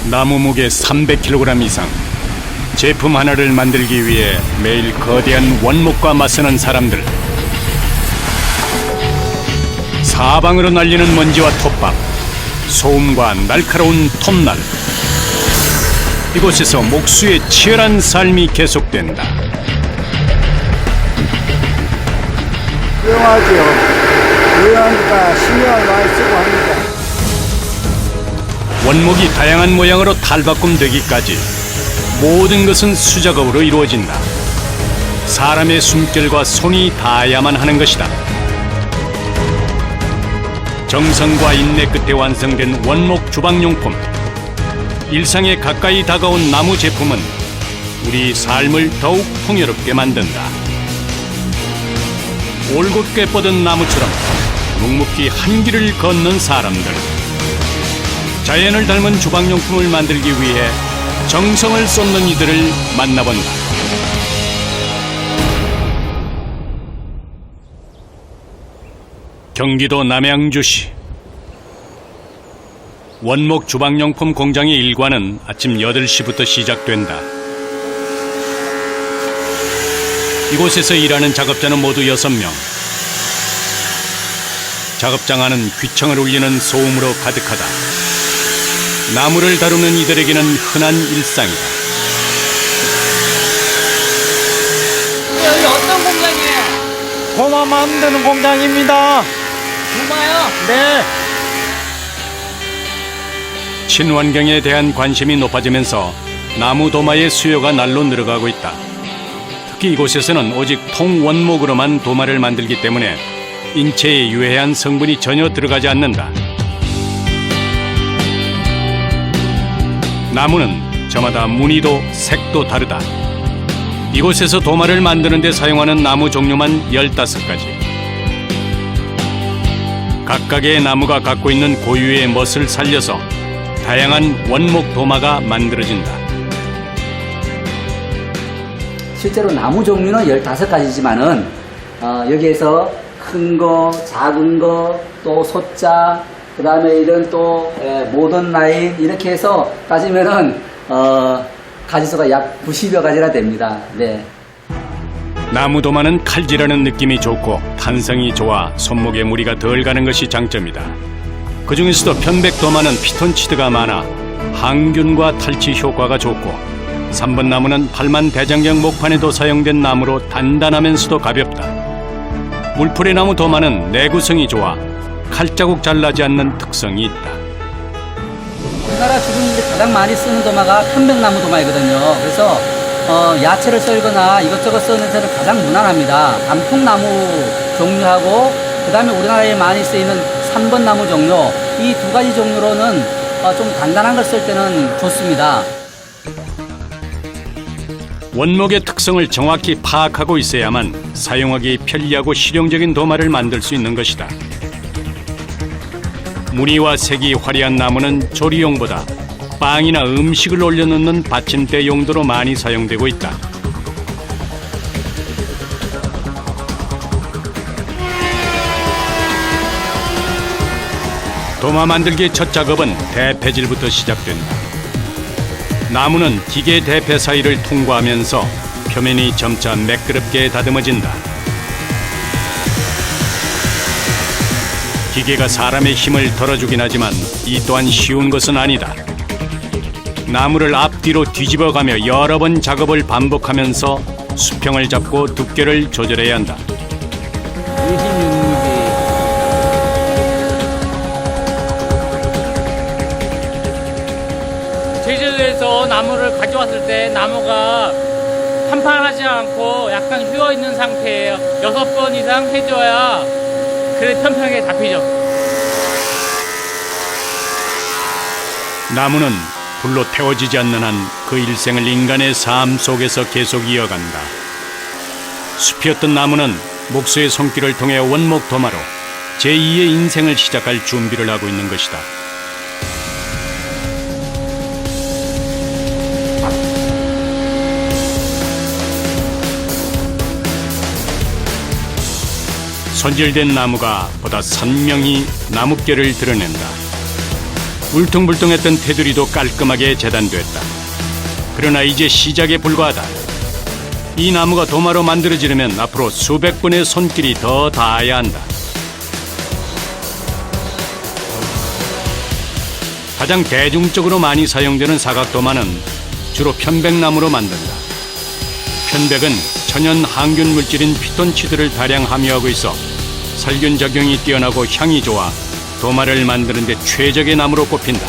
나무 무게 300kg 이상, 제품 하나를 만들기 위해 매일 거대한 원목과 맞서는 사람들. 사방으로 날리는 먼지와 톱밥, 소음과 날카로운 톱날. 이곳에서 목수의 치열한 삶이 계속된다. 조용하죠. 조용하니까 신경을 많이 쓰고 합니다. 원목이 다양한 모양으로 탈바꿈되기까지 모든 것은 수작업으로 이루어진다. 사람의 숨결과 손이 닿아야만 하는 것이다. 정성과 인내 끝에 완성된 원목 주방용품. 일상에 가까이 다가온 나무 제품은 우리 삶을 더욱 풍요롭게 만든다. 올곧게 뻗은 나무처럼 묵묵히 한 길을 걷는 사람들. 자연을 닮은 주방용품을 만들기 위해 정성을 쏟는 이들을 만나본다. 경기도 남양주시 원목 주방용품 공장의 일과는 아침 8시부터 시작된다. 이곳에서 일하는 작업자는 모두 6명. 작업장 안은 귀청을 울리는 소음으로 가득하다. 나무를 다루는 이들에게는 흔한 일상이다. 여기 어떤 공장이에요? 도마 만드는 공장입니다. 도마요? 네. 친환경에 대한 관심이 높아지면서 나무 도마의 수요가 날로 늘어가고 있다. 특히 이곳에서는 오직 통원목으로만 도마를 만들기 때문에 인체에 유해한 성분이 전혀 들어가지 않는다. 나무는 저마다 무늬도 색도 다르다. 이곳에서 도마를 만드는 데 사용하는 나무 종류만 15가지. 각각의 나무가 갖고 있는 고유의 멋을 살려서 다양한 원목 도마가 만들어진다. 실제로 나무 종류는 15가지지만은 여기에서 큰 거, 작은 거, 또 소자, 그 다음에 이런 또 모던 라인 이렇게 해서 따지면은 가지수가 약 90여 가지나 됩니다. 네. 나무 도마는 칼질하는 느낌이 좋고 탄성이 좋아 손목에 무리가 덜 가는 것이 장점이다. 그 중에서도 편백 도마는 피톤치드가 많아 항균과 탈취 효과가 좋고 3번 나무는 8만 대장경 목판에도 사용된 나무로 단단하면서도 가볍다. 물풀의 나무 도마는 내구성이 좋아 칼자국 잘 나지 않는 특성이 있다. 우리나라 지금 가장 많이 쓰는 도마가 편백나무 도마이거든요. 그래서 야채를 썰거나 이것저것 쓰는 데는 가장 무난합니다. 단풍나무 종류하고 그 다음에 우리나라에 많이 쓰이는 3번 나무 종류, 이 두 가지 종류로는 좀 단단한 걸 쓸 때는 좋습니다. 원목의 특성을 정확히 파악하고 있어야만 사용하기 편리하고 실용적인 도마를 만들 수 있는 것이다. 무늬와 색이 화려한 나무는 조리용보다 빵이나 음식을 올려놓는 받침대 용도로 많이 사용되고 있다. 도마 만들기의 첫 작업은 대패질부터 시작된다. 나무는 기계 대패 사이를 통과하면서 표면이 점차 매끄럽게 다듬어진다. 기계가 사람의 힘을 덜어주긴 하지만 이 또한 쉬운 것은 아니다. 나무를 앞뒤로 뒤집어가며 여러 번 작업을 반복하면서 수평을 잡고 두께를 조절해야 한다. 26mm. 제주도에서 나무를 가져왔을 때 나무가 판판하지 않고 약간 휘어있는 상태예요. 6번 이상 해줘야 그래 평평하게 잡히죠. 나무는 불로 태워지지 않는 한 그 일생을 인간의 삶 속에서 계속 이어간다. 숲이었던 나무는 목수의 손길을 통해 원목 도마로 제2의 인생을 시작할 준비를 하고 있는 것이다. 손질된 나무가 보다 선명히 나뭇결을 드러낸다. 울퉁불퉁했던 테두리도 깔끔하게 재단됐다. 그러나 이제 시작에 불과하다. 이 나무가 도마로 만들어지려면 앞으로 수백 번의 손길이 더 닿아야 한다. 가장 대중적으로 많이 사용되는 사각도마는 주로 편백나무로 만든다. 편백은 천연 항균 물질인 피톤치드를 다량 함유하고 있어 살균 작용이 뛰어나고 향이 좋아 도마를 만드는 데 최적의 나무로 꼽힌다.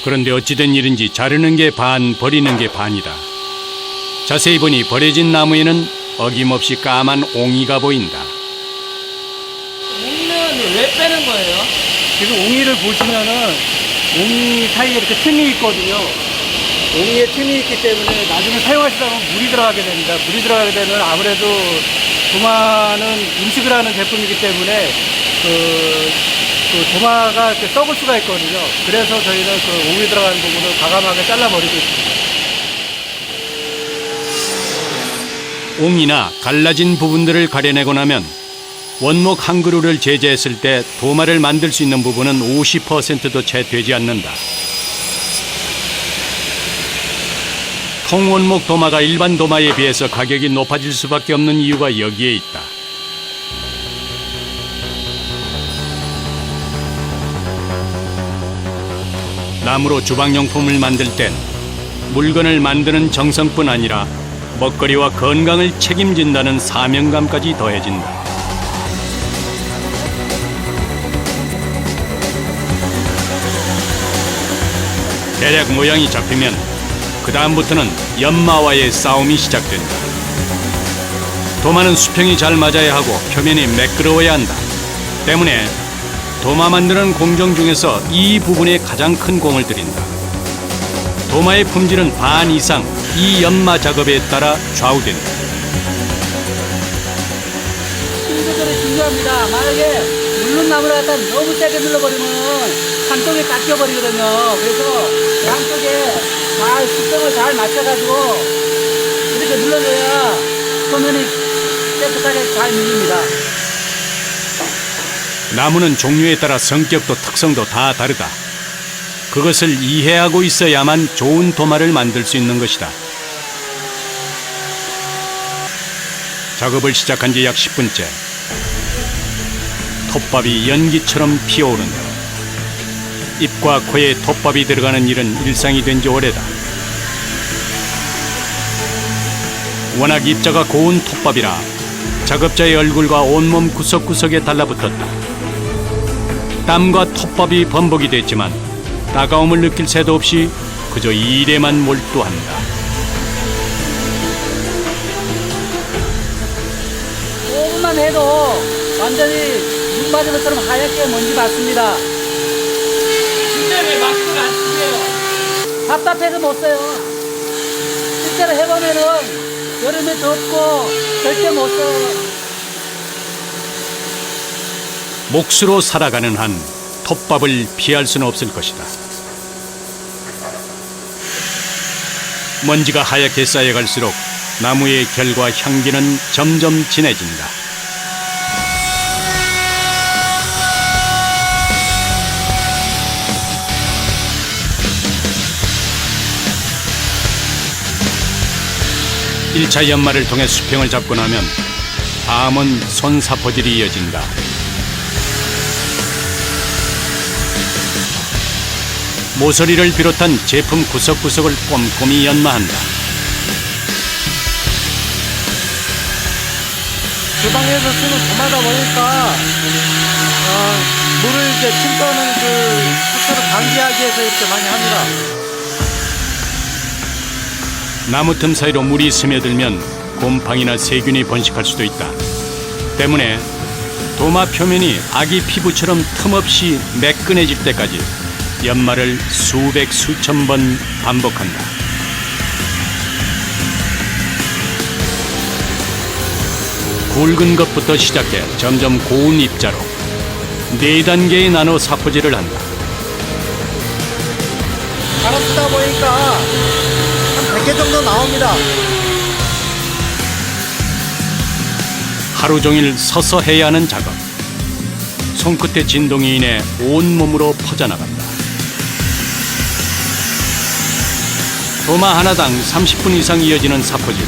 그런데 어찌된 일인지 자르는 게 반, 버리는 게 반이다. 자세히 보니 버려진 나무에는 어김없이 까만 옹이가 보인다. 옹이는 왜 빼는 거예요? 지금 옹이를 보시면은 옹이 사이에 이렇게 틈이 있거든요. 옹이에 틈이 있기 때문에 나중에 사용하시다 보면 물이 들어가게 됩니다. 물이 들어가게 되면 아무래도 도마는 음식을 하는 제품이기 때문에 그 도마가 이렇게 썩을 수가 있거든요. 그래서 저희는 그 옹이 들어가는 부분을 과감하게 잘라버리고 있습니다. 옹이나 갈라진 부분들을 가려내고 나면 원목 한 그루를 제재했을 때 도마를 만들 수 있는 부분은 50%도 채 되지 않는다. 통원목 도마가 일반 도마에 비해서 가격이 높아질 수밖에 없는 이유가 여기에 있다. 나무로 주방용품을 만들 땐 물건을 만드는 정성뿐 아니라 먹거리와 건강을 책임진다는 사명감까지 더해진다. 대략 모양이 잡히면 그 다음부터는 연마와의 싸움이 시작된다. 도마는 수평이 잘 맞아야 하고 표면이 매끄러워야 한다. 때문에 도마 만드는 공정 중에서 이 부분에 가장 큰 공을 들인다. 도마의 품질은 반 이상 이 연마 작업에 따라 좌우된다. 힘 조절이 중요합니다. 만약에 누른 나무를 갖다 너무 세게 눌러버리면 한쪽에 깎여버리거든요. 그래서 양쪽에 잘 수평을 잘 맞춰가지고 이렇게 눌러줘야 표면이 깨끗하게 잘 밀립니다. 나무는 종류에 따라 성격도 특성도 다 다르다. 그것을 이해하고 있어야만 좋은 도마를 만들 수 있는 것이다. 작업을 시작한 지 약 10분째. 톱밥이 연기처럼 피어오른다. 입과 코에 톱밥이 들어가는 일은 일상이 된 지 오래다. 워낙 입자가 고운 톱밥이라 작업자의 얼굴과 온몸 구석구석에 달라붙었다. 땀과 톱밥이 범벅이 됐지만 따가움을 느낄 새도 없이 그저 일에만 몰두한다. 조금만 해도 완전히 눈 맞은 것처럼 하얗게 먼지 맞습니다. 근데 왜 마스크를 안 쓰세요? 답답해서 못 써요. 실제로 해보면은 여름에 덥고 절대 못 써요. 몫으로 살아가는 한 톱밥을 피할 수는 없을 것이다. 먼지가 하얗게 쌓여갈수록 나무의 결과 향기는 점점 진해진다. 일차 연마를 통해 수평을 잡고 나면 다음은 손사포질이 이어진다. 모서리를 비롯한 제품 구석구석을 꼼꼼히 연마한다. 주방에서 쓰는 도마다 보니까 물을 이제 침투하는 그 속도를 방지하기 위해서 이렇게 많이 합니다. 나무 틈 사이로 물이 스며들면 곰팡이나 세균이 번식할 수도 있다. 때문에 도마 표면이 아기 피부처럼 틈없이 매끈해질 때까지 연마를 수백 수천 번 반복한다. 굵은 것부터 시작해 점점 고운 입자로 4단계에 나눠 사포질을 한다. 바람 쓰다 보니까 한 100개 정도 나옵니다. 하루 종일 서서 해야 하는 작업. 손끝의 진동이 인해 온몸으로 퍼져나간다. 도마 하나당 30분 이상 이어지는 사포질.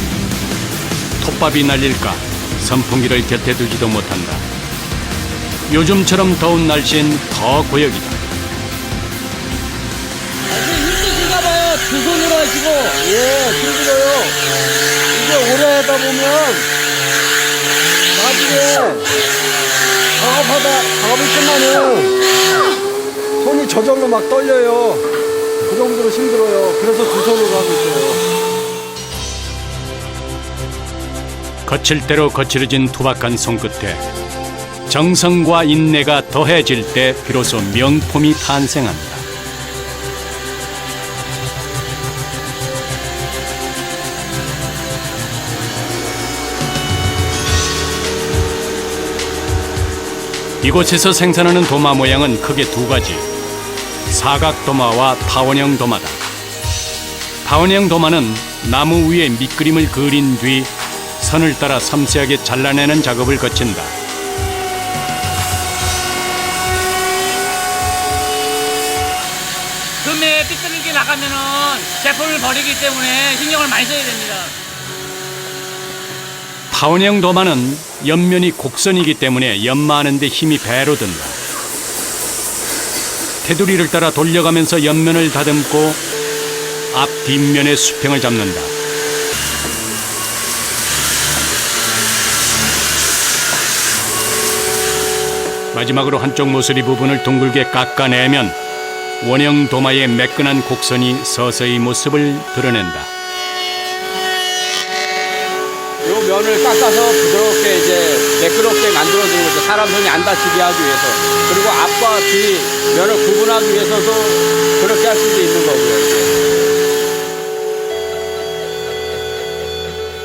톱밥이 날릴까 선풍기를 곁에 두지도 못한다. 요즘처럼 더운 날씨엔 더 고역이다. 힘드신가 봐요. 두 손으로 하시고. 예, 힘들어요. 이게 오래 하다 보면 나중에 작업이 끝나면 손이 저절로 막 떨려요. 그 정도로 힘들어요. 그래서 두 손으로 하고 있어요. 거칠 대로 거칠어진 투박한 손끝에 정성과 인내가 더해질 때 비로소 명품이 탄생한다. 이곳에서 생산하는 도마 모양은 크게 두 가지. 사각 도마와 타원형 도마다. 타원형 도마는 나무 위에 밑그림을 그린 뒤 선을 따라 섬세하게 잘라내는 작업을 거친다. 금에 삐뚤게 나가면은 제품을 버리기 때문에 신경을 많이 써야 됩니다. 타원형 도마는 옆면이 곡선이기 때문에 연마하는 데 힘이 배로 든다. 테두리를 따라 돌려가면서 옆면을 다듬고 앞 뒷면의 수평을 잡는다. 마지막으로 한쪽 모서리 부분을 둥글게 깎아내면 원형 도마의 매끈한 곡선이 서서히 모습을 드러낸다. 이 면을 깎아서 부드럽게 이제 매끄럽게 만들어주는 거죠. 사람 손이 안 다치게 하기 위해서. 그리고 앞과 뒤 면을 구분하기 위해서도 그렇게 할 수도 있는 거고요.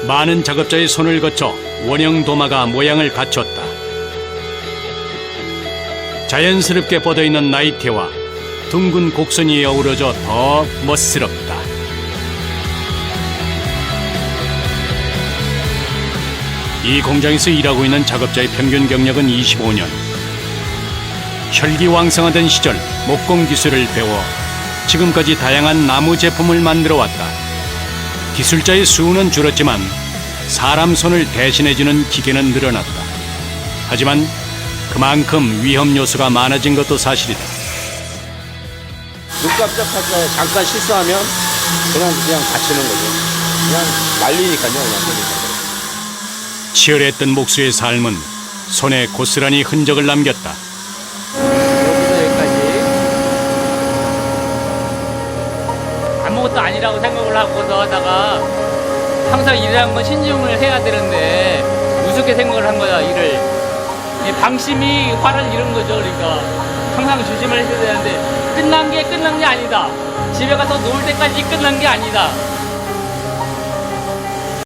많은 작업자의 손을 거쳐 원형 도마가 모양을 갖췄다. 자연스럽게 뻗어있는 나이테와 둥근 곡선이 어우러져 더 멋스럽다. 이 공장에서 일하고 있는 작업자의 평균 경력은 25년. 혈기왕성하던 시절 목공 기술을 배워 지금까지 다양한 나무 제품을 만들어 왔다. 기술자의 수는 줄었지만 사람 손을 대신해주는 기계는 늘어났다. 하지만 그만큼 위험 요소가 많아진 것도 사실이다. 눈 깜짝할 때 잠깐 실수하면 그냥 다치는 거죠. 그냥 말리니까요. 그냥. 치열했던 목수의 삶은 손에 고스란히 흔적을 남겼다. 여기서 여기까지. 아무것도 아니라고 생각을 하고서 하다가 항상 일이란 건 신중을 해야 되는데 우습게 생각을 한 거야, 일을. 이 방심이 화를 잃은 거죠. 그러니까 항상 조심을 해야 되는데 끝난 게 아니다. 집에 가서 놓을 때까지 끝난 게 아니다.